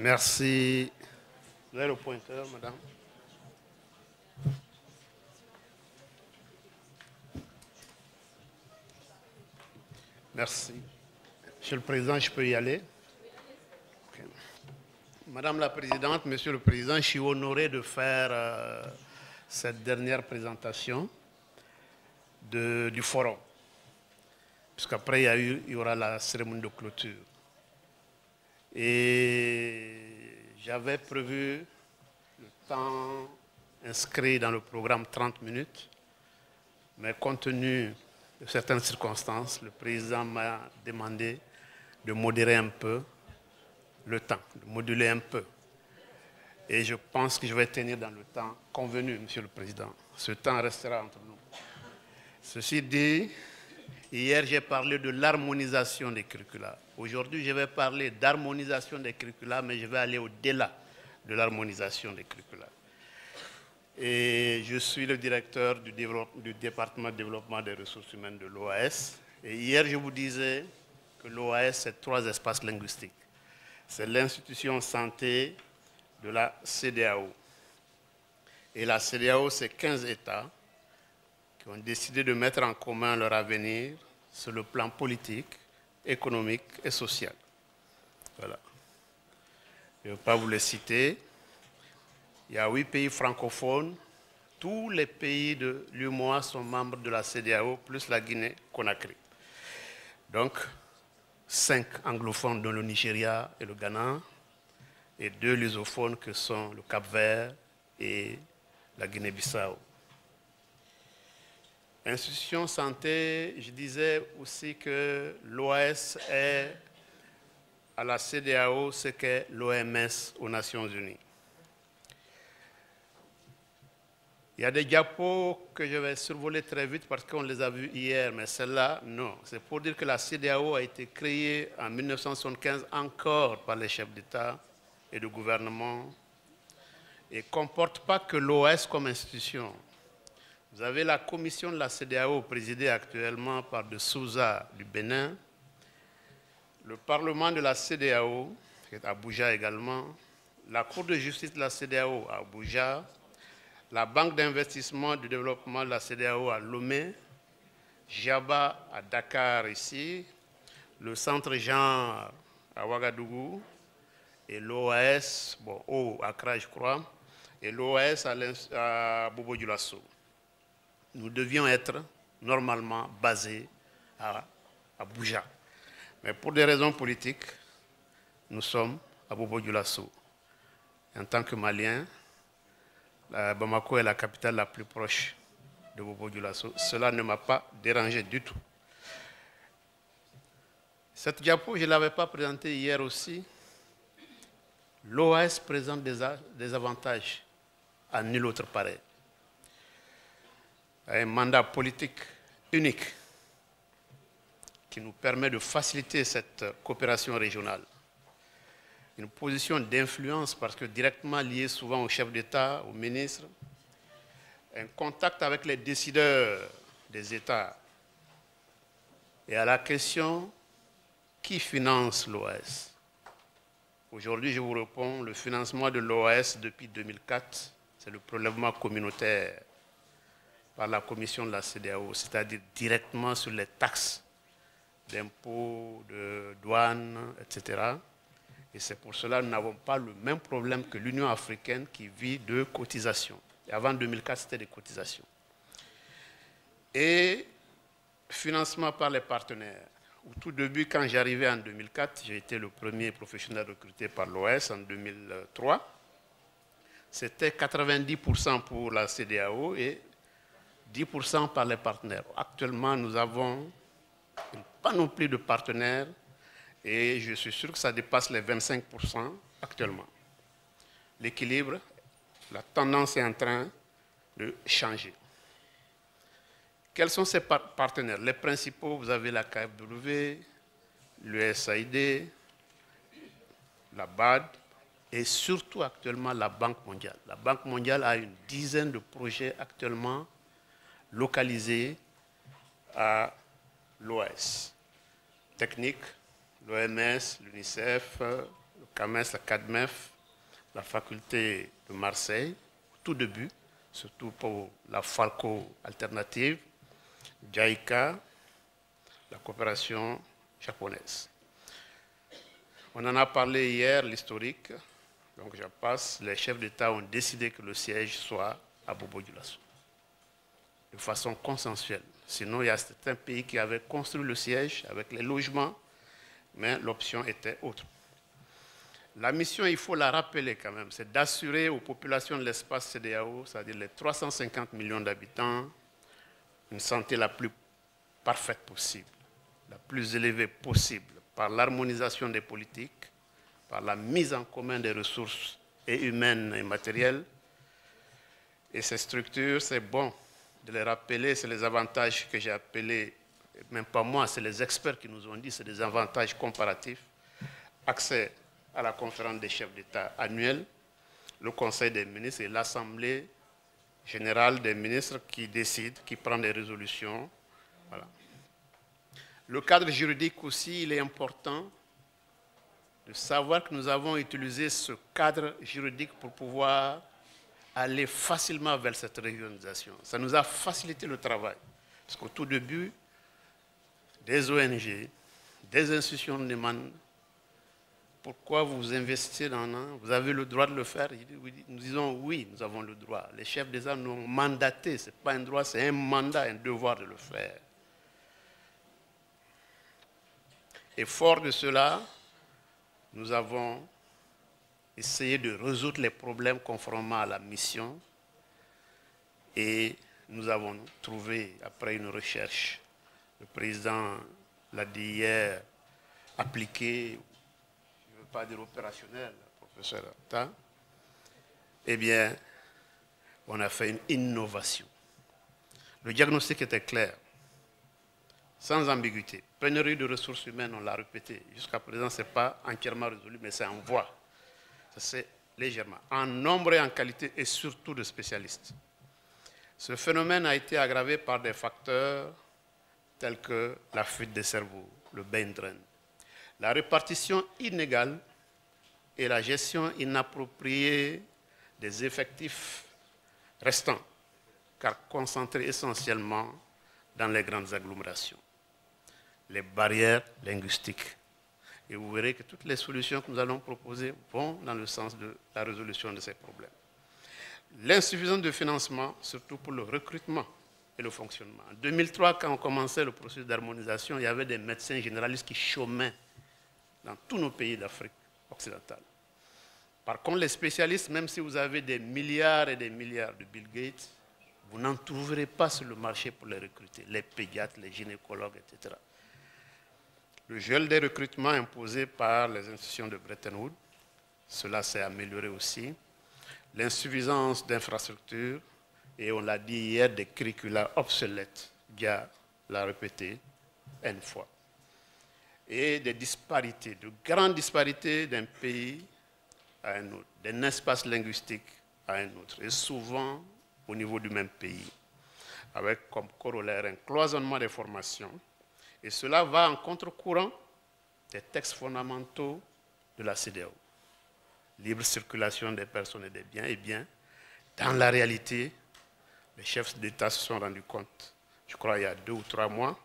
Merci. Vous avez le pointeur, madame? Merci. Monsieur le Président, je peux y aller? Okay. Madame la Présidente, Monsieur le Président, je suis honoré de faire cette dernière présentation du forum. Puisqu'après, il y aura la cérémonie de clôture. Et j'avais prévu le temps inscrit dans le programme 30 minutes, mais compte tenu de certaines circonstances, le président m'a demandé de modérer un peu le temps, de moduler un peu. Et je pense que je vais tenir dans le temps convenu, Monsieur le Président. Ce temps restera entre nous. Ceci dit, hier j'ai parlé de l'harmonisation des curricula. Aujourd'hui, je vais parler d'harmonisation des curricula, mais je vais aller au-delà de l'harmonisation des curricula. Et je suis le directeur du département de développement des ressources humaines de l'OAS. Et hier, je vous disais que l'OAS, c'est 3 espaces linguistiques. C'est l'institution santé de la CEDEAO. Et la CEDEAO, c'est 15 États qui ont décidé de mettre en commun leur avenir sur le plan politique, économique et social. Voilà. Je ne vais pas vous les citer. Il y a 8 pays francophones. Tous les pays de l'UMOA sont membres de la CEDEAO, plus la Guinée-Conakry. Donc, 5 anglophones, dont le Nigeria et le Ghana, et 2 lusophones que sont le Cap-Vert et la Guinée-Bissau. Institution santé, je disais aussi que l'OAS est à la CEDEAO ce qu'est l'OMS aux Nations Unies. Il y a des diapos que je vais survoler très vite parce qu'on les a vus hier, mais celle-là, non. C'est pour dire que la CEDEAO a été créée en 1975 encore par les chefs d'État et de gouvernement et ne comporte pas que l'OAS comme institution. Vous avez la commission de la CEDEAO présidée actuellement par De Souza du Bénin, le Parlement de la CEDEAO, qui est à Abuja également, la Cour de justice de la CEDEAO à Abuja, la Banque d'investissement et de développement de la CEDEAO à Lomé, JABA à Dakar ici, le Centre Jean à Ouagadougou, et l'OAS, bon, au Accra je crois, et l'OAS à Bobo-Dioulasso. Nous devions être normalement basés à Abuja. Mais pour des raisons politiques, nous sommes à Bobo-Dioulasso. En tant que Malien, Bamako est la capitale la plus proche de Bobo-Dioulasso. Cela ne m'a pas dérangé du tout. Cette diapo, je ne l'avais pas présentée hier aussi. L'OAS présente des avantages à nul autre pareil. Un mandat politique unique qui nous permet de faciliter cette coopération régionale. Une position d'influence parce que directement liée souvent au chef d'État, au ministre, un contact avec les décideurs des États et à la question qui finance l'OAS. Aujourd'hui, je vous réponds, le financement de l'OAS depuis 2004, c'est le prélèvement communautaire par la commission de la CEDEAO, c'est-à-dire directement sur les taxes d'impôts, de douane, etc. Et c'est pour cela que nous n'avons pas le même problème que l'Union africaine qui vit de cotisations. Et avant 2004, c'était des cotisations. Et financement par les partenaires. Au tout début, quand j'arrivais en 2004, j'ai été le premier professionnel recruté par l'OAS en 2003. C'était 90% pour la CEDEAO et 10% par les partenaires. Actuellement, nous avons une panoplie de partenaires et je suis sûr que ça dépasse les 25% actuellement. L'équilibre, la tendance est en train de changer. Quels sont ces partenaires? Les principaux, vous avez la KfW, l'USAID, la BAD et surtout actuellement la Banque mondiale. La Banque mondiale a une dizaine de projets actuellement localisés à l'OAS. Technique, l'OMS, l'UNICEF, le CAMES, la CADMEF, la faculté de Marseille, au tout début, surtout pour la Falco alternative, JICA, la coopération japonaise. On en a parlé hier, l'historique, donc je passe. Les chefs d'État ont décidé que le siège soit à Bobo-Dioulasso, de façon consensuelle. Sinon, il y a certains pays qui avaient construit le siège avec les logements, mais l'option était autre. La mission, il faut la rappeler quand même, c'est d'assurer aux populations de l'espace CEDEAO, c'est-à-dire les 350 millions d'habitants, une santé la plus parfaite possible, la plus élevée possible, par l'harmonisation des politiques, par la mise en commun des ressources et humaines et matérielles. Et ces structures, c'est bon de les rappeler, c'est les avantages que j'ai appelés, même pas moi, c'est les experts qui nous ont dit, c'est des avantages comparatifs. Accès à la conférence des chefs d'État annuelle, le Conseil des ministres et l'Assemblée générale des ministres qui décide, qui prend des résolutions. Voilà. Le cadre juridique aussi, il est important de savoir que nous avons utilisé ce cadre juridique pour pouvoir aller facilement vers cette régionalisation. Ça nous a facilité le travail. Parce qu'au tout début, des ONG, des institutions demandent pourquoi vous investissez dans un, vous avez le droit de le faire. Nous disons oui, nous avons le droit. Les chefs d'État nous ont mandaté, ce n'est pas un droit, c'est un mandat, un devoir de le faire. Et fort de cela, nous avons essayé de résoudre les problèmes conformément à la mission et nous avons trouvé, après une recherche, le président l'a dit hier, appliqué, je ne veux pas dire opérationnel, professeur Atta, eh bien, on a fait une innovation. Le diagnostic était clair, sans ambiguïté. Pénurie de ressources humaines, on l'a répété. Jusqu'à présent, ce n'est pas entièrement résolu, mais c'est en voie. Ça, c'est légèrement. En nombre et en qualité, et surtout de spécialistes. Ce phénomène a été aggravé par des facteurs tels que la fuite des cerveaux, le brain drain, la répartition inégale et la gestion inappropriée des effectifs restants, car concentrés essentiellement dans les grandes agglomérations. Les barrières linguistiques. Et vous verrez que toutes les solutions que nous allons proposer vont dans le sens de la résolution de ces problèmes. L'insuffisance de financement, surtout pour le recrutement et le fonctionnement. En 2003, quand on commençait le processus d'harmonisation, il y avait des médecins généralistes qui chômaient dans tous nos pays d'Afrique occidentale. Par contre, les spécialistes, même si vous avez des milliards et des milliards de Bill Gates, vous n'en trouverez pas sur le marché pour les recruter, les pédiatres, les gynécologues, etc. Le gel des recrutements imposé par les institutions de Bretton Woods, cela s'est amélioré aussi. L'insuffisance d'infrastructures, et on l'a dit hier, des curricula obsolètes, Dia l'a répété une fois. Et des disparités, de grandes disparités d'un pays à un autre, d'un espace linguistique à un autre, et souvent au niveau du même pays, avec comme corollaire un cloisonnement des formations. Et cela va en contre-courant des textes fondamentaux de la CEDEAO. Libre circulation des personnes et des biens. Eh bien, dans la réalité, les chefs d'État se sont rendus compte, je crois il y a 2 ou 3 mois,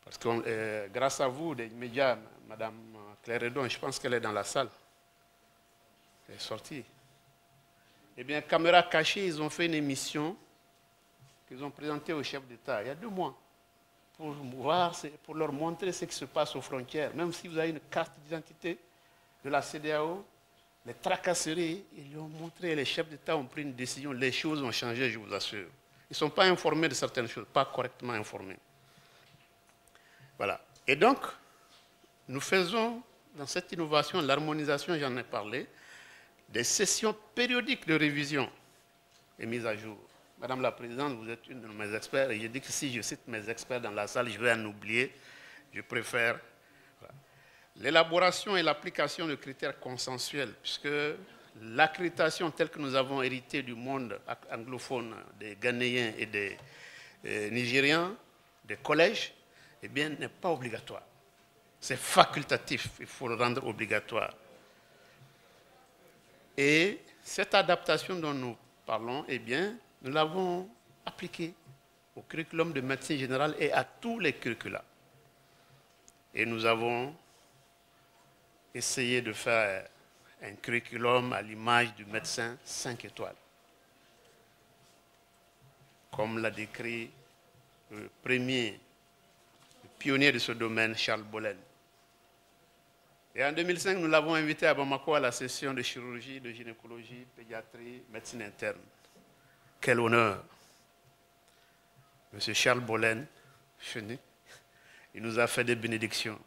parce que grâce à vous, des médias, Madame Claire Redon, je pense qu'elle est dans la salle, elle est sortie. Eh bien, caméra cachée, ils ont fait une émission qu'ils ont présentée aux chefs d'État il y a 2 mois. Pour leur montrer ce qui se passe aux frontières. Même si vous avez une carte d'identité de la CEDEAO, les tracasseries, ils lui ont montré, les chefs d'État ont pris une décision, les choses ont changé, je vous assure. Ils ne sont pas informés de certaines choses, pas correctement informés. Voilà. Et donc, nous faisons, dans cette innovation, l'harmonisation, j'en ai parlé, des sessions périodiques de révision et mise à jour. Madame la Présidente, vous êtes une de mes experts et je dis que si je cite mes experts dans la salle, je vais en oublier. Je préfère. Voilà. L'élaboration et l'application de critères consensuels, puisque l'accréditation telle que nous avons hérité du monde anglophone des Ghanéens et des Nigériens, des collèges, eh bien, n'est pas obligatoire. C'est facultatif, il faut le rendre obligatoire. Et cette adaptation dont nous parlons, eh bien, nous l'avons appliquée au curriculum de médecine générale et à tous les curricula. Et nous avons essayé de faire un curriculum à l'image du médecin 5 étoiles. Comme l'a décrit le premier, le pionnier de ce domaine, Charles Bollen. Et en 2005, nous l'avons invité à Bamako à la session de chirurgie, de gynécologie, pédiatrie, médecine interne. Quel honneur! Monsieur Charles Bollen, il nous a fait des bénédictions.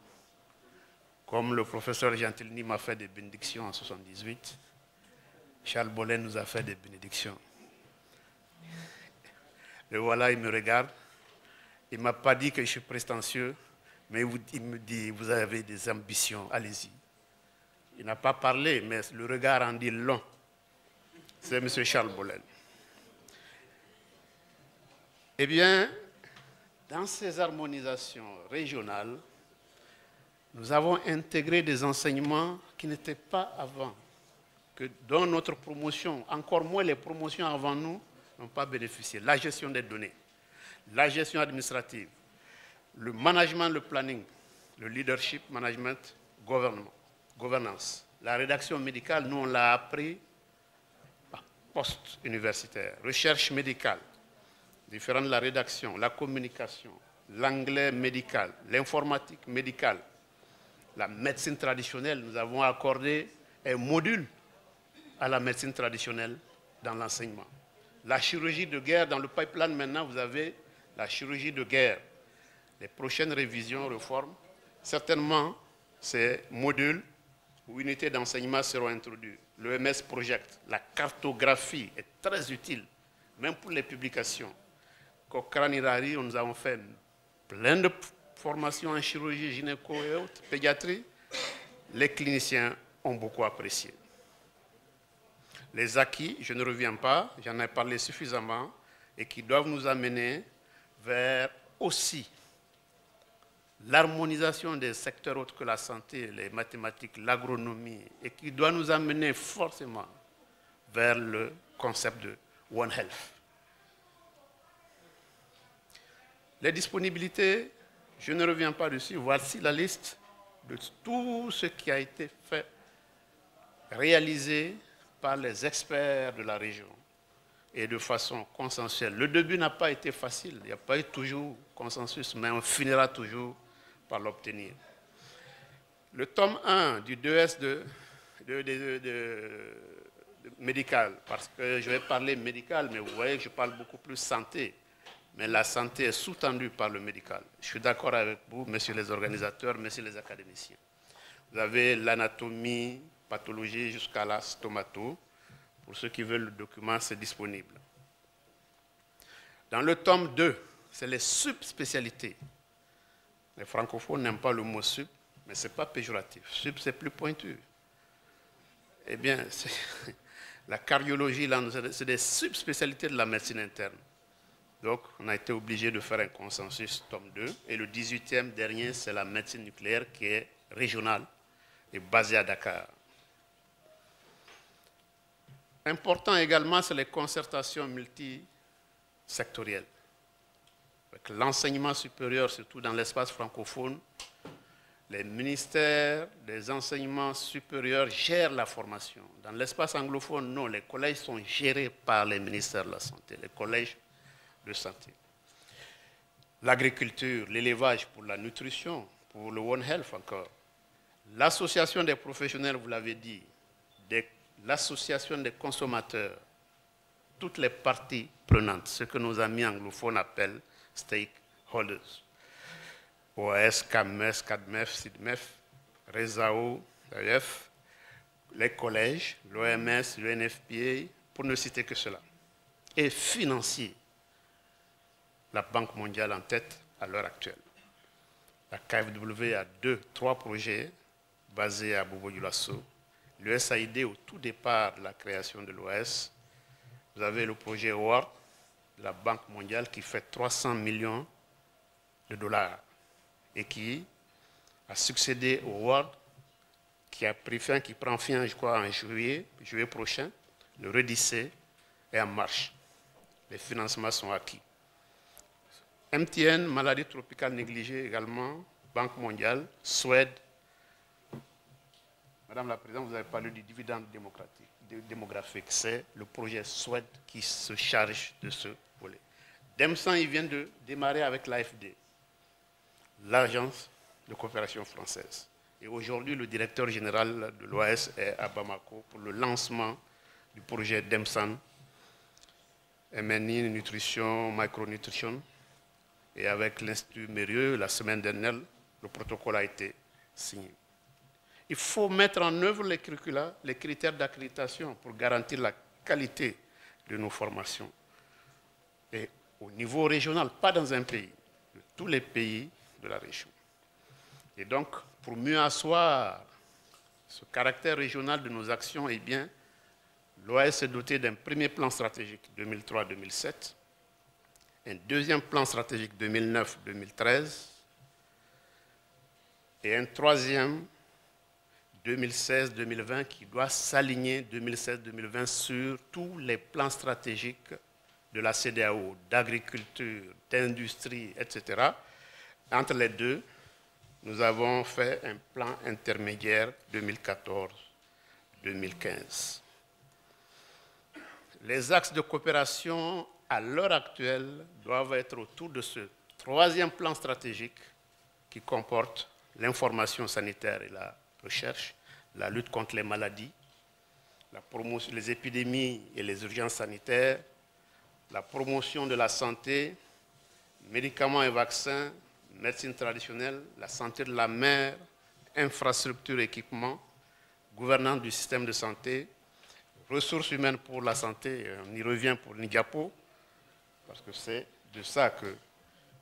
Comme le professeur Gentilini m'a fait des bénédictions en 1978, Charles Bollen nous a fait des bénédictions. Le voilà, il me regarde. Il ne m'a pas dit que je suis prétentieux, mais il me dit, vous avez des ambitions, allez-y. Il n'a pas parlé, mais le regard en dit long. C'est M. Charles Bollen. Eh bien, dans ces harmonisations régionales, nous avons intégré des enseignements qui n'étaient pas avant, que dans notre promotion, encore moins les promotions avant nous, n'ont pas bénéficié. La gestion des données, la gestion administrative, le management, le planning, le leadership, management, gouvernance. La rédaction médicale, nous on l'a appris par poste universitaire, recherche médicale, différent de la rédaction, la communication, l'anglais médical, l'informatique médicale, la médecine traditionnelle. Nous avons accordé un module à la médecine traditionnelle dans l'enseignement. La chirurgie de guerre, dans le pipeline maintenant, vous avez la chirurgie de guerre. Les prochaines révisions, réformes, certainement ces modules ou unités d'enseignement seront introduits. Le MS Project, la cartographie est très utile, même pour les publications. Cochrane Irari, nous avons fait plein de formations en chirurgie, gynéco et autres, pédiatrie. Les cliniciens ont beaucoup apprécié. Les acquis, je ne reviens pas, j'en ai parlé suffisamment, et qui doivent nous amener vers aussi l'harmonisation des secteurs autres que la santé, les mathématiques, l'agronomie, et qui doit nous amener forcément vers le concept de One Health. Les disponibilités, je ne reviens pas dessus, voici la liste de tout ce qui a été fait, réalisé par les experts de la région et de façon consensuelle. Le début n'a pas été facile, il n'y a pas eu toujours consensus, mais on finira toujours par l'obtenir. Le tome 1 du 2S de médical, parce que je vais parler médical, mais vous voyez que je parle beaucoup plus santé. Mais la santé est sous-tendue par le médical. Je suis d'accord avec vous, messieurs les organisateurs, messieurs les académiciens. Vous avez l'anatomie, pathologie jusqu'à la stomato. Pour ceux qui veulent le document, c'est disponible. Dans le tome 2, c'est les subspécialités. Les francophones n'aiment pas le mot sub, mais ce n'est pas péjoratif. Sub, c'est plus pointu. Eh bien, la cardiologie, c'est des subspécialités de la médecine interne. Donc, on a été obligé de faire un consensus, tome 2. Et le 18e dernier, c'est la médecine nucléaire qui est régionale et basée à Dakar. Important également, c'est les concertations multisectorielles. Avec l'enseignement supérieur, surtout dans l'espace francophone, les ministères des enseignements supérieurs gèrent la formation. Dans l'espace anglophone, non, les collèges sont gérés par les ministères de la Santé, les collèges de santé. L'agriculture, l'élevage pour la nutrition, pour le One Health encore. L'association des professionnels, vous l'avez dit, l'association des consommateurs, toutes les parties prenantes, ce que nos amis anglophones appellent stakeholders. OAS, CAMES, CADMEF, SIDMEF, RESAO, l'AF, les collèges, l'OMS, l'UNFPA, pour ne citer que cela. Et financiers. La Banque mondiale en tête à l'heure actuelle. La KfW a 3 projets basés à Bobo-Dioulasso. L'USAID, au tout départ de la création de l'OAS, vous avez le projet World de la Banque mondiale qui fait 300 millions de dollars et qui a succédé au World qui prend fin, je crois, en juillet prochain. Le REDIC est en marche. Les financements sont acquis. MTN, maladie tropicale négligée également, Banque mondiale, Suède. Madame la Présidente, vous avez parlé du dividende démographique. C'est le projet Suède qui se charge de ce volet. DEMSAN, il vient de démarrer avec l'AFD, l'Agence de coopération française. Et aujourd'hui, le directeur général de l'OAS est à Bamako pour le lancement du projet DEMSAN, MNI, Nutrition, Micronutrition. Et avec l'Institut Mérieux, la semaine dernière, le protocole a été signé. Il faut mettre en œuvre les curricula, les critères d'accréditation pour garantir la qualité de nos formations. Et au niveau régional, pas dans un pays, de tous les pays de la région. Et donc, pour mieux asseoir ce caractère régional de nos actions, eh bien, l'OAS s'est doté d'un premier plan stratégique 2003-2007, un deuxième plan stratégique 2009-2013 et un troisième 2016-2020 qui doit s'aligner 2016-2020 sur tous les plans stratégiques de la CEDEAO, d'agriculture, d'industrie, etc. Entre les deux, nous avons fait un plan intermédiaire 2014-2015. Les axes de coopération à l'heure actuelle doivent être autour de ce troisième plan stratégique qui comporte l'information sanitaire et la recherche, la lutte contre les maladies, la promotion, les épidémies et les urgences sanitaires, la promotion de la santé, médicaments et vaccins, médecine traditionnelle, la santé de la mère, infrastructures et équipements, gouvernance du système de santé, ressources humaines pour la santé, on y revient pour Nigapo, parce que c'est de ça que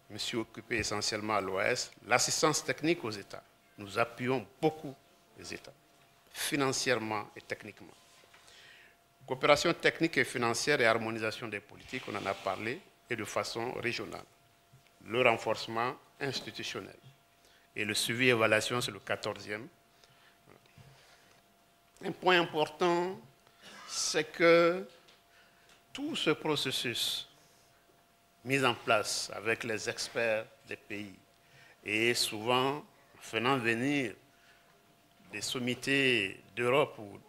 je me suis occupé essentiellement à l'OAS, l'assistance technique aux États. Nous appuyons beaucoup les États, financièrement et techniquement. Coopération technique et financière et harmonisation des politiques, on en a parlé, et de façon régionale. Le renforcement institutionnel. Et le suivi et évaluation, c'est le 14e. Un point important, c'est que tout ce processus mis en place avec les experts des pays et souvent faisant venir des sommités d'Europe ou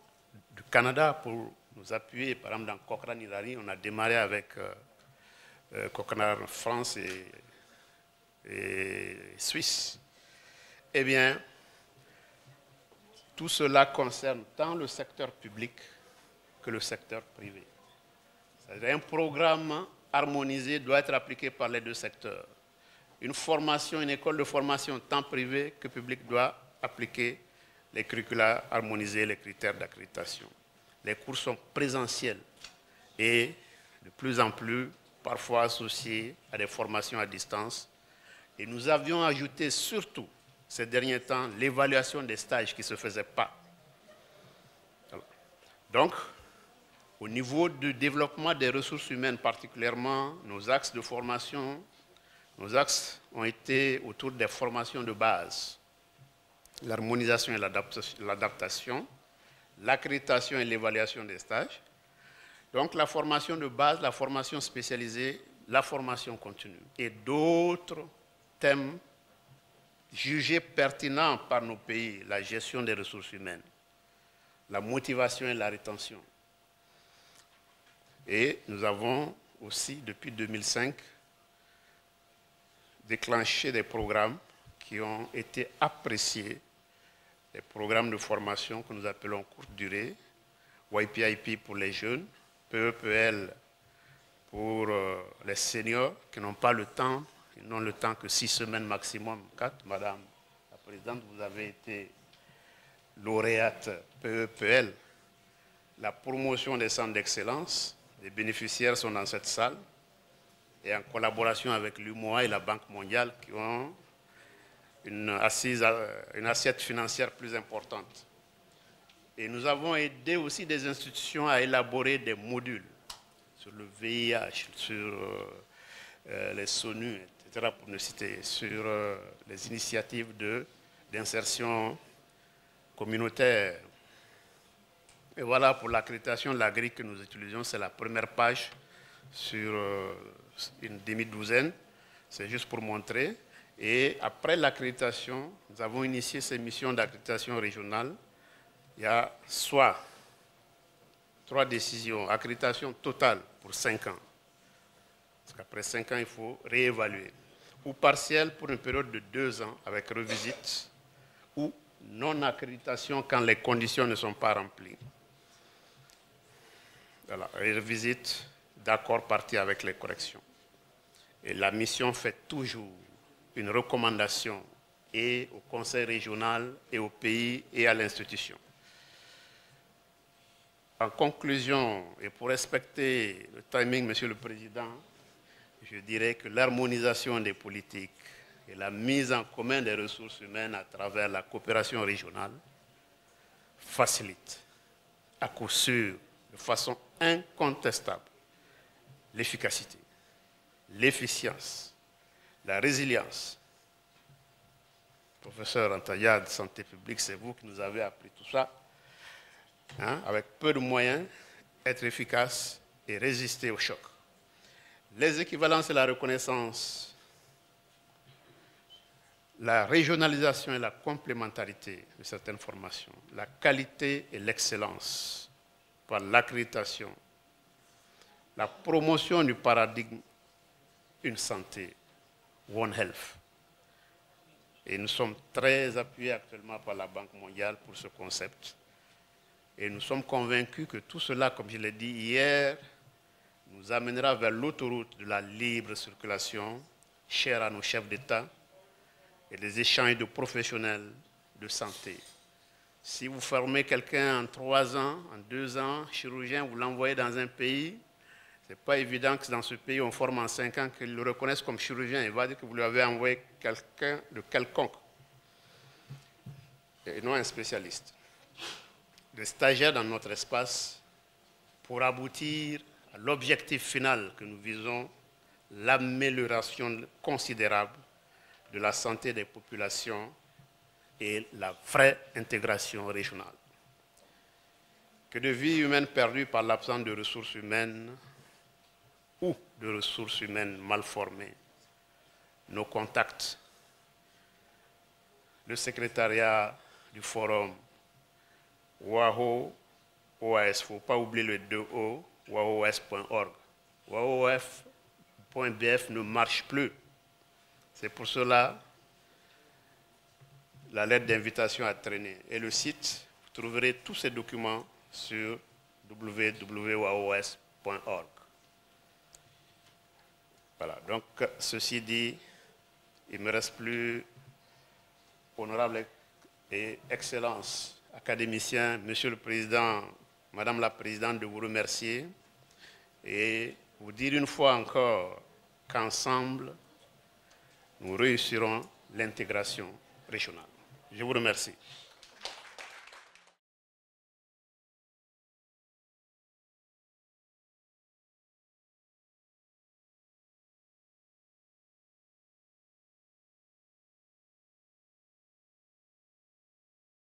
du Canada pour nous appuyer. Par exemple, dans Cochrane Irari, on a démarré avec Cochrane France et Suisse. Eh bien, tout cela concerne tant le secteur public que le secteur privé. C'est-à-dire un programme harmonisé doit être appliqué par les deux secteurs. Une formation, une école de formation tant privée que publique doit appliquer les curricula harmonisés, les critères d'accréditation. Les cours sont présentiels et de plus en plus parfois associés à des formations à distance. Et nous avions ajouté surtout ces derniers temps l'évaluation des stages qui ne se faisaient pas. Donc, au niveau du développement des ressources humaines particulièrement, nos axes de formation, nos axes ont été autour des formations de base, l'harmonisation et l'adaptation, l'accréditation et l'évaluation des stages. Donc la formation de base, la formation spécialisée, la formation continue et d'autres thèmes jugés pertinents par nos pays, la gestion des ressources humaines, la motivation et la rétention. Et nous avons aussi, depuis 2005, déclenché des programmes qui ont été appréciés, des programmes de formation que nous appelons courte durée, YPIP pour les jeunes, PEPL pour les seniors qui n'ont pas le temps, ils n'ont le temps que 6 semaines maximum, 4. Madame la Présidente, vous avez été lauréate PEPL, la promotion des centres d'excellence. Les bénéficiaires sont dans cette salle et en collaboration avec l'UMOA et la Banque mondiale qui ont une assiette financière plus importante. Et nous avons aidé aussi des institutions à élaborer des modules sur le VIH, sur les SONU, etc., pour ne citer, sur les initiatives d'insertion communautaire. Et voilà, pour l'accréditation de la grille que nous utilisons, c'est la première page sur une demi-douzaine. C'est juste pour montrer. Et après l'accréditation, nous avons initié ces missions d'accréditation régionale. Il y a soit 3 décisions, accréditation totale pour 5 ans. Parce qu'après 5 ans, il faut réévaluer. Ou partielle pour une période de 2 ans avec revisite. Ou non-accréditation quand les conditions ne sont pas remplies. Voilà, revisite d'accord parti avec les corrections. Et la mission fait toujours une recommandation et au conseil régional et au pays et à l'institution. En conclusion, et pour respecter le timing, Monsieur le Président, je dirais que l'harmonisation des politiques et la mise en commun des ressources humaines à travers la coopération régionale facilite à coup sûr, de façon incontestable, l'efficacité, l'efficience, la résilience. Professeur Antaya de Santé publique, c'est vous qui nous avez appris tout ça. Hein, avec peu de moyens, être efficace et résister au choc. Les équivalences et la reconnaissance, la régionalisation et la complémentarité de certaines formations, la qualité et l'excellence par l'accréditation, la promotion du paradigme une santé, One Health. Et nous sommes très appuyés actuellement par la Banque mondiale pour ce concept. Et nous sommes convaincus que tout cela, comme je l'ai dit hier, nous amènera vers l'autoroute de la libre circulation, chère à nos chefs d'État, et des échanges de professionnels de santé. Si vous formez quelqu'un en 3 ans, en 2 ans, chirurgien, vous l'envoyez dans un pays, ce n'est pas évident que dans ce pays, on forme en 5 ans, qu'ils le reconnaissent comme chirurgien. Il va dire que vous lui avez envoyé quelqu'un de quelconque, et non un spécialiste. Des stagiaires dans notre espace pour aboutir à l'objectif final que nous visons, l'amélioration considérable de la santé des populations et la vraie intégration régionale. Que de vies humaines perdues par l'absence de ressources humaines ou de ressources humaines mal formées. Nos contacts, le secrétariat du forum WAHO, OAS, il ne faut pas oublier le 2O, waos.org. waos.bf ne marche plus. C'est pour cela la lettre d'invitation a traîné. Et le site, vous trouverez tous ces documents sur www.waos.org. Voilà, donc ceci dit, il ne me reste plus, honorable et excellence, académicien, Monsieur le Président, Madame la Présidente, de vous remercier et vous dire une fois encore qu'ensemble, nous réussirons l'intégration régionale. Je vous remercie.